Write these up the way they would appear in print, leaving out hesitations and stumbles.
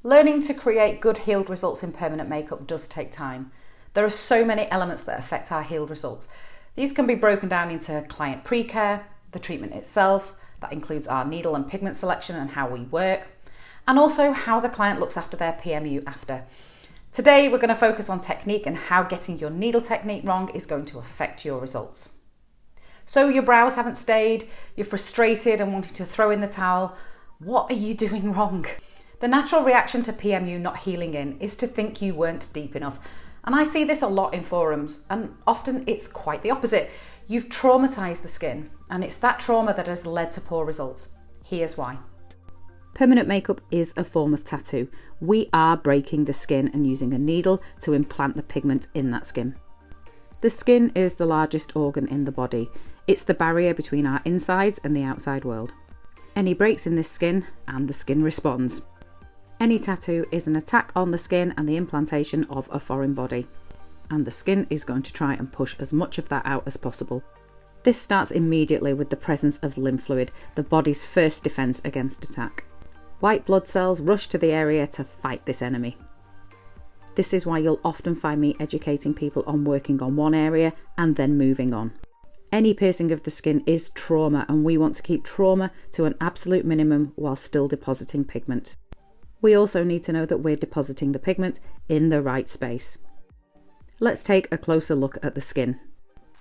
Learning to create good healed results in permanent makeup does take time. There are so many elements that affect our healed results. These can be broken down into client pre-care, the treatment itself, that includes our needle and pigment selection and how we work, and also how the client looks after their PMU after. Today we're going to focus on technique and how getting your needle technique wrong is going to affect your results. So your brows haven't stayed, you're frustrated and wanting to throw in the towel. What are you doing wrong? The natural reaction to PMU not healing in is to think you weren't deep enough. And I see this a lot in forums, and often it's quite the opposite. You've traumatised the skin, and it's that trauma that has led to poor results. Here's why. Permanent makeup is a form of tattoo. We are breaking the skin and using a needle to implant the pigment in that skin. The skin is the largest organ in the body. It's the barrier between our insides and the outside world. Any breaks in this skin and the skin responds. Any tattoo is an attack on the skin and the implantation of a foreign body. And the skin is going to try and push as much of that out as possible. This starts immediately with the presence of lymph fluid, the body's first defence against attack. White blood cells rush to the area to fight this enemy. This is why you'll often find me educating people on working on one area and then moving on. Any piercing of the skin is trauma, and we want to keep trauma to an absolute minimum while still depositing pigment. We also need to know that we're depositing the pigment in the right space. Let's take a closer look at the skin.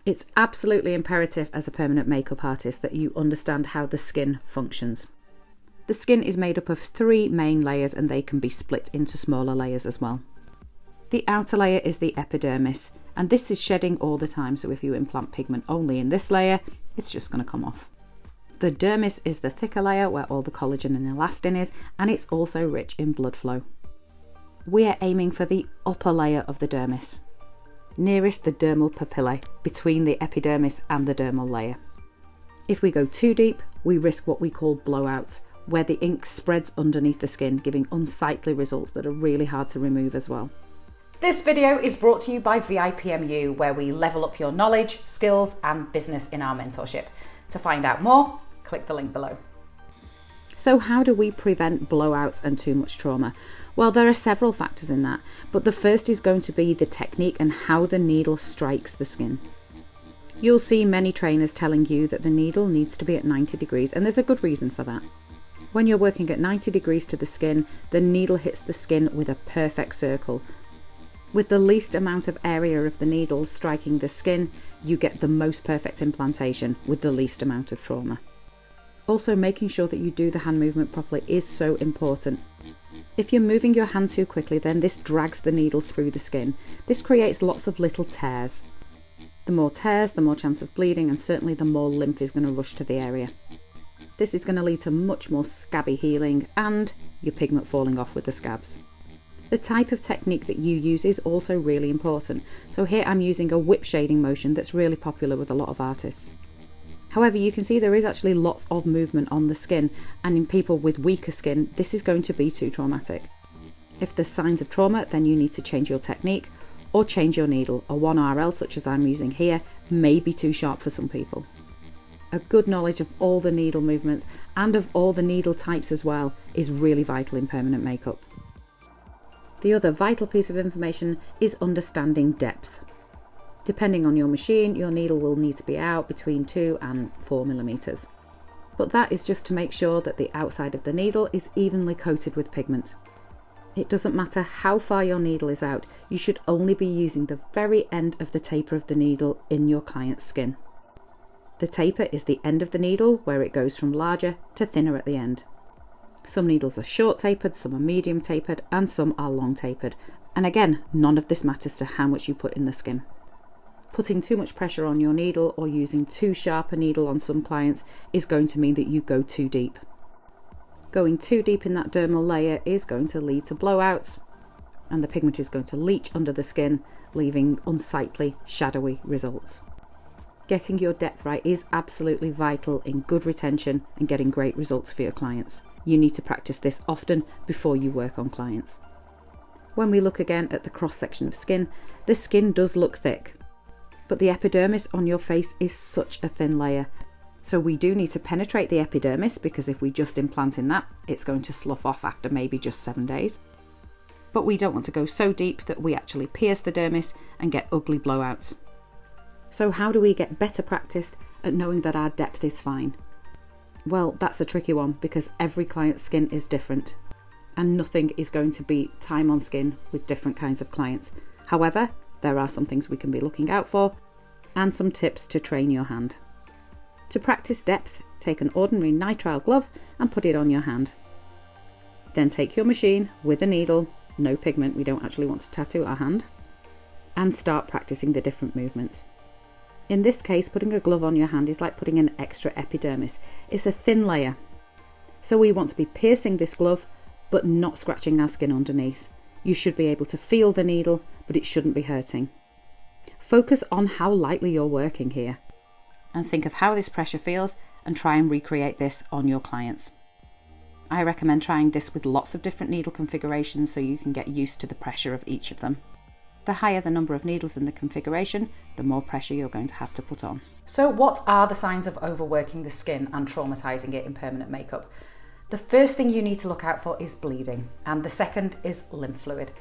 It's absolutely imperative as a permanent makeup artist that you understand how the skin functions. The skin is made up of 3 main layers, and they can be split into smaller layers as well. The outer layer is the epidermis, and this is shedding all the time, so if you implant pigment only in this layer, it's just going to come off. The dermis is the thicker layer where all the collagen and elastin is, and it's also rich in blood flow. We are aiming for the upper layer of the dermis, nearest the dermal papillae, between the epidermis and the dermal layer. If we go too deep, we risk what we call blowouts, where the ink spreads underneath the skin, giving unsightly results that are really hard to remove as well. This video is brought to you by PMU, where we level up your knowledge, skills and business in our mentorship. To find out more, click the link below. So how do we prevent blowouts and too much trauma? Well, there are several factors in that, but the first is going to be the technique and how the needle strikes the skin. You'll see many trainers telling you that the needle needs to be at 90 degrees, and there's a good reason for that. When you're working at 90 degrees to the skin, the needle hits the skin with a perfect circle. With the least amount of area of the needle striking the skin, you get the most perfect implantation with the least amount of trauma. Also, making sure that you do the hand movement properly is so important. If you're moving your hand too quickly, then this drags the needle through the skin. This creates lots of little tears. The more tears, the more chance of bleeding, and certainly the more lymph is going to rush to the area. This is going to lead to much more scabby healing and your pigment falling off with the scabs. The type of technique that you use is also really important. So here I'm using a whip shading motion that's really popular with a lot of artists. However, you can see there is actually lots of movement on the skin, and in people with weaker skin, this is going to be too traumatic. If there's signs of trauma, then you need to change your technique or change your needle. A 1RL, such as I'm using here, may be too sharp for some people. A good knowledge of all the needle movements and of all the needle types as well is really vital in permanent makeup. The other vital piece of information is understanding depth. Depending on your machine, your needle will need to be out between 2 and 4 millimeters. But that is just to make sure that the outside of the needle is evenly coated with pigment. It doesn't matter how far your needle is out, you should only be using the very end of the taper of the needle in your client's skin. The taper is the end of the needle where it goes from larger to thinner at the end. Some needles are short tapered, some are medium tapered, and some are long tapered. And again, none of this matters to how much you put in the skin. Putting too much pressure on your needle or using too sharp a needle on some clients is going to mean that you go too deep. Going too deep in that dermal layer is going to lead to blowouts, and the pigment is going to leach under the skin, leaving unsightly, shadowy results. Getting your depth right is absolutely vital in good retention and getting great results for your clients. You need to practice this often before you work on clients. When we look again at the cross section of skin, the skin does look thick, but the epidermis on your face is such a thin layer. So we do need to penetrate the epidermis, because if we just implant in that, it's going to slough off after maybe just 7 days. But we don't want to go so deep that we actually pierce the dermis and get ugly blowouts. So how do we get better practiced at knowing that our depth is fine? Well, that's a tricky one, because every client's skin is different, and nothing is going to beat time on skin with different kinds of clients. However, there are some things we can be looking out for and some tips to train your hand. To practice depth, take an ordinary nitrile glove and put it on your hand. Then take your machine with a needle, no pigment, we don't actually want to tattoo our hand, and start practicing the different movements. In this case, putting a glove on your hand is like putting an extra epidermis. It's a thin layer. So we want to be piercing this glove, but not scratching our skin underneath. You should be able to feel the needle, but it shouldn't be hurting. Focus on how lightly you're working here, and think of how this pressure feels and try and recreate this on your clients. I recommend trying this with lots of different needle configurations so you can get used to the pressure of each of them. The higher the number of needles in the configuration, the more pressure you're going to have to put on. So what are the signs of overworking the skin and traumatizing it in permanent makeup? The first thing you need to look out for is bleeding, and the second is lymph fluid.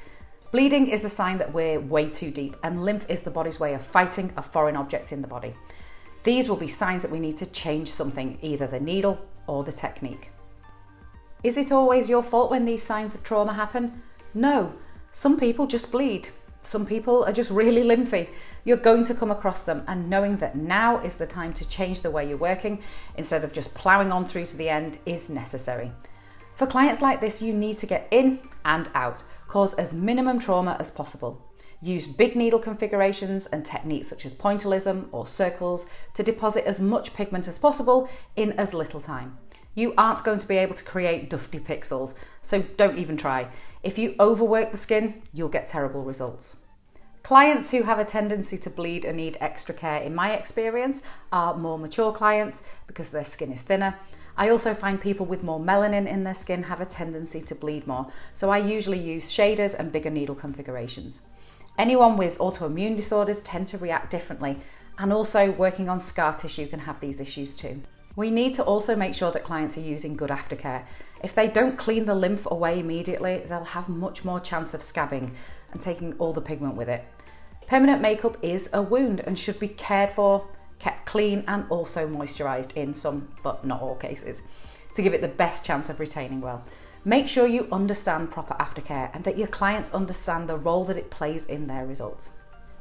Bleeding is a sign that we're way too deep, and lymph is the body's way of fighting a foreign object in the body. These will be signs that we need to change something, either the needle or the technique. Is it always your fault when these signs of trauma happen? No, some people just bleed. Some people are just really lymphy. You're going to come across them, and knowing that now is the time to change the way you're working instead of just ploughing on through to the end is necessary. For clients like this, you need to get in and out, cause as minimum trauma as possible. Use big needle configurations and techniques such as pointillism or circles to deposit as much pigment as possible in as little time. You aren't going to be able to create dusty pixels, so don't even try. If you overwork the skin, you'll get terrible results. Clients who have a tendency to bleed and need extra care, in my experience, are more mature clients because their skin is thinner. I also find people with more melanin in their skin have a tendency to bleed more, so I usually use shaders and bigger needle configurations. Anyone with autoimmune disorders tend to react differently, and also working on scar tissue can have these issues too. We need to also make sure that clients are using good aftercare. If they don't clean the lymph away immediately, they'll have much more chance of scabbing and taking all the pigment with it. Permanent makeup is a wound and should be cared for, kept clean, and also moisturised in some, but not all cases, to give it the best chance of retaining well. Make sure you understand proper aftercare and that your clients understand the role that it plays in their results.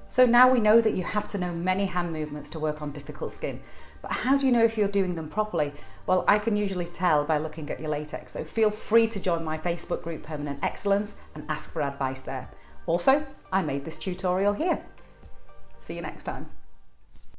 So now we know that you have to know many hand movements to work on difficult skin, but how do you know if you're doing them properly? Well, I can usually tell by looking at your latex, so feel free to join my Facebook group Permanent Excellence and ask for advice there. Also, I made this tutorial here. See you next time.